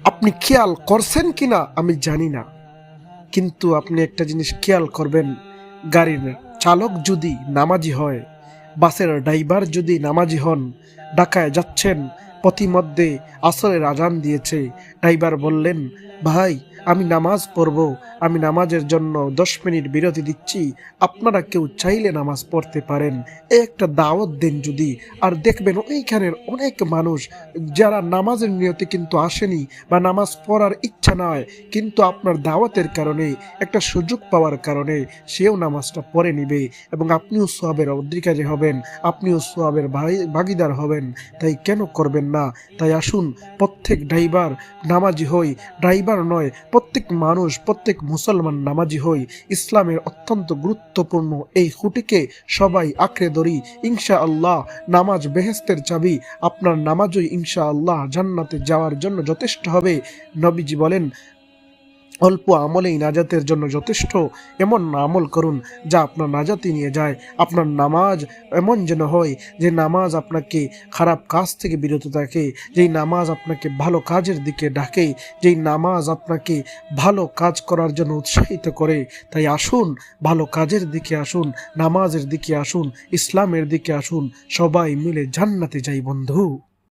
আপনি খেয়াল করছেন কিনা আমি জানি না, কিন্তু আপনি একটা জিনিস খেয়াল করবেন, গাড়ির চালক যদি নামাজি হয়, বাসের ড্রাইভার যদি নামাজি হন, ঢাকায় যাচ্ছেন, পথিমধ্যে আসরের আজান দিয়েছে, ড্রাইভার বললেন, ভাই আমি নামাজ পড়ব, আমি নামাজের জন্য 10 মিনিট বিরতি দিচ্ছি, আপনারা কেউ চাইলে নামাজ পড়তে পারেন, এই একটা দাওয়াত দেন যদি। আর দেখবেন ওইখানের অনেক মানুষ যারা নামাজের নিয়তে কিন্তু আসেনি বা নামাজ পড়ার ইচ্ছা নয়, কিন্তু আপনার দাওয়াতের কারণে, একটা সুযোগ পাওয়ার কারণে সেও নামাজটা পড়ে নিবে এবং আপনিও সওয়াবের অধিকারী হবেন, আপনিও সওয়াবের ভাগীদার হবেন। তাই কেন করবেন না? তাই আসুন প্রত্যেক ড্রাইভার নামাজি হই, ড্রাইভার নয় প্রত্যেক মানুষ, প্রত্যেক মুসলমান নামাজি হই। ইসলামের অত্যন্ত গুরুত্বপূর্ণ এই খুঁটিকে সবাই আঁকড়ে ধরি। ইনশাআল্লাহ নামাজ বেহেশতের চাবি, আপনার নামাজই ইনশাআল্লাহ জান্নাতে যাওয়ার জন্য যথেষ্ট হবে। নবীজি বলেন, অল্প আমলেই নাজাতের জন্য যথেষ্ট। এমন আমল করুন যা আপনার নাজাতে নিয়ে যায়। আপনার নামাজ এমন যেন হয় যে নামাজ আপনাকে খারাপ কাজ থেকে বিরত থাকে, যেই নামাজ আপনাকে ভালো কাজের দিকে ডাকে, যেই নামাজ আপনাকে ভালো কাজ করার জন্য উৎসাহিত করে। তাই আসুন, ভালো কাজের দিকে আসুন, নামাজের দিকে আসুন, ইসলামের দিকে আসুন, সবাই মিলে জান্নাতে যাই বন্ধু।